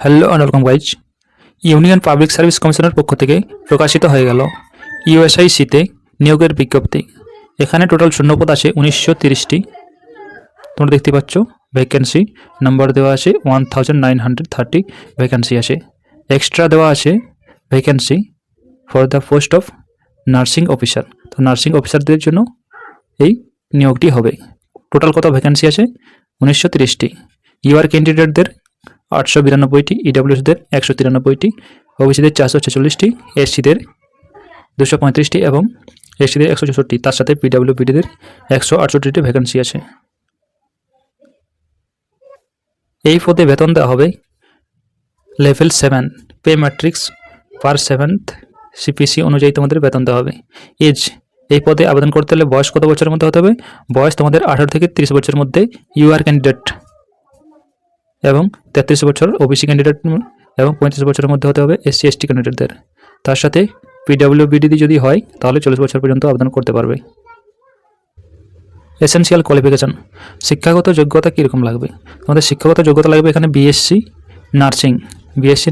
Hello and welcome guys. Union public service কমিশনের পক্ষ থেকে প্রকাশিত হয়ে গেল ইউএসআইসিতে নিয়োগের বিজ্ঞপ্তি। এখানে টোটাল শূন্যপদ আছে 1930টি। তোমরা দেখতে পাচ্ছ ভ্যাকেন্সি নাম্বার দেওয়া আছে 1930 ভ্যাকেন্সি আছে। এক্সট্রা দেওয়া আছে vacancy for the post of nursing officer. তো নার্সিং অফিসারদের জন্য এই নিয়োগটি হবে। টোটাল কত ভ্যাকেন্সি আছে? 1930টি। ইউআর ক্যান্ডিডেটদের 892টি, ইডাব্লিউএসদের 193টি, ওবিসিদের 446টি, এসসিদের 235টি এবং এসসিদের 164টি। তার সাথে পিডাব্লিউবিডিদের 168টি ভ্যাকেন্সি আছে। এই পদে বেতন দেওয়া হবে লেভেল 7 পে ম্যাট্রিক্স পার 7th সিপিসি অনুযায়ী তোমাদের বেতন দেওয়া হবে। এজ, এই পদে আবেদন করতে হলে বয়স কত বছরের মধ্যে হতে হবে? বয়স তোমাদের 18 থেকে 30 বছরের মধ্যে ইউআর ক্যান্ডিডেট এবং 33 বছর ওবিসি ক্যান্ডিডেট এবং 35 বছরের মধ্যে হতে হবে এসসি এসটি ক্যান্ডিডেটদের। তার সাথে পিডাব্লিউবিডি যদি হয় তাহলে 40 বছর পর্যন্ত আবেদন করতে পারবে। এসেনশিয়াল কোয়ালিফিকেশান, শিক্ষাগত যোগ্যতা কীরকম লাগবে? তোমাদের শিক্ষাগত যোগ্যতা লাগবে এখানে বিএসসি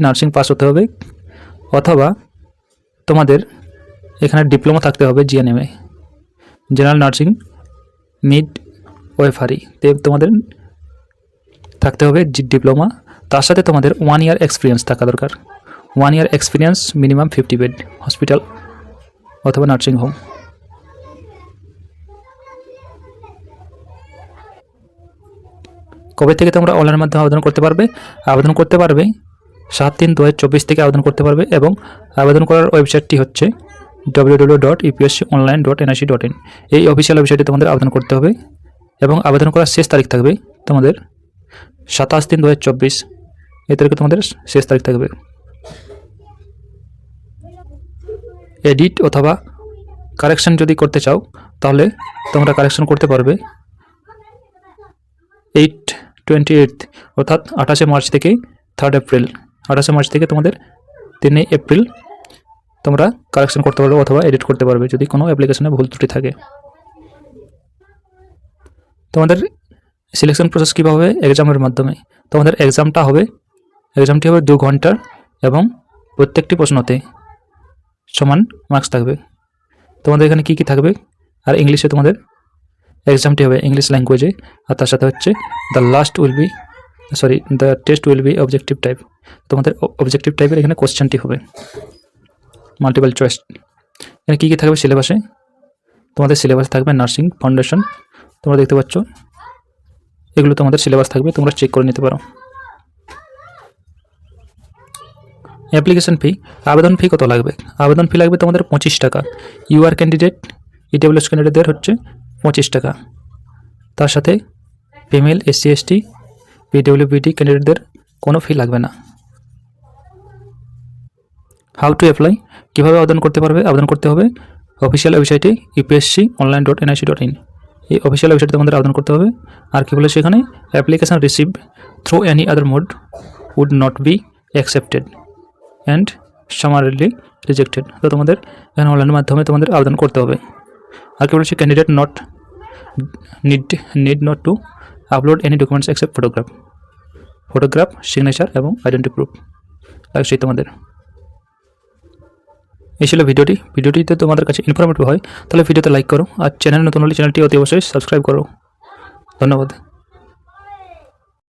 নার্সিং পাস হতে হবে, অথবা তোমাদের এখানে ডিপ্লোমা থাকতে হবে জিএনএমে, জেনারেল নার্সিং মিড ওয়েফারি তোমাদের থাকতে হবে ডিপ্লোমা। তার সাথে তোমাদের 1 ইয়ার এক্সপিরিয়েন্স থাকা দরকার। 1 year experience, minimum 50 bed hospital অথবা নার্সিং হোম। কবে থেকে তোমরা অনলাইনের মাধ্যমে আবেদন করতে পারবে? 7/3/2024 থেকে আবেদন করতে পারবে এবং আবেদন করার ওয়েবসাইটটি হচ্ছে www.upsconline.nic.in। এই অফিসিয়াল ওয়েবসাইটে তোমাদের আবেদন করতে হবে এবং আবেদন করার শেষ তারিখ থাকবে তোমাদের 27/3/2024। এই তারিখে তোমাদের শেষ তারিখ থাকবে। এডিট অথবা কারেকশন যদি করতে চাও তাহলে তোমরা কারেকশন করতে পারবে 8/28 অর্থাৎ 28শে মার্চ থেকে 3rd এপ্রিল। 28শে মার্চ থেকে তোমাদের 3 এপ্রিল তোমরা কারেকশন করতে পারবে অথবা এডিট করতে পারবে যদি কোনো অ্যাপ্লিকেশনে ভুল ত্রুটি থাকে। তোমাদের সিলেকশন প্রসেস কীভাবে হবে? এক্সামের মাধ্যমে। তোমাদের এক্সামটি হবে 2 ঘন্টার এবং প্রত্যেকটি প্রশ্নতে সমান মার্কস থাকবে। তোমাদের এখানে কী থাকবে? আর ইংলিশে তোমাদের এক্সামটি হবে ইংলিশ ল্যাঙ্গুয়েজে, আর তার সাথে হচ্ছে the test will be objective type. তোমাদের অবজেক্টিভ টাইপের এখানে কোশ্চেনটি হবে মাল্টিপল চয়েস। এখানে কী থাকবে সিলেবাসে? তোমাদের সিলেবাস থাকবে নার্সিং ফাউন্ডেশন, তোমরা দেখতে পাচ্ছ এগুলো তোমাদের সিলেবাস থাকবে, তোমরা চেক করে নিতে পারো। অ্যাপ্লিকেশন ফি, আবেদন ফি কত লাগবে? আবেদন ফি লাগবে তোমাদের 25 টাকা। ইউআর ক্যান্ডিডেট, ইডাব্লিউএস ক্যান্ডিডেটদের হচ্ছে 25 টাকা। তার সাথে ফিমেল, এসসি এসটি, পিডব্লিউবিডি ক্যান্ডিডেটদের কোনো ফি লাগবে না। হাউ টু অ্যাপ্লাই, কীভাবে আবেদন করতে পারবে? আবেদন করতে হবে অফিসিয়াল ওয়েবসাইটে upsconline.nic.in। এই অফিসিয়াল ওয়েবসাইটে তোমাদের আবেদন করতে হবে। আর কী বলেছে এখানে? Application receive through any other mode would not be accepted and summarily rejected. তো তোমাদের এখানে অনলাইনের মাধ্যমে তোমাদের আবেদন করতে হবে। আর কী বলেছে? Candidate need not to upload any documents except photograph, signature এবং আইডেন্টি প্রুফ লাগছে তোমাদের। এই ছিল ভিডিওটিতে তোমাদের কাছে ইনফরমেটিভ হয় তাহলে ভিডিওতে লাইক করো, আর চ্যানেল নতুন হলে চ্যানেলটি অতি অবশ্যই সাবস্ক্রাইব করো। ধন্যবাদ।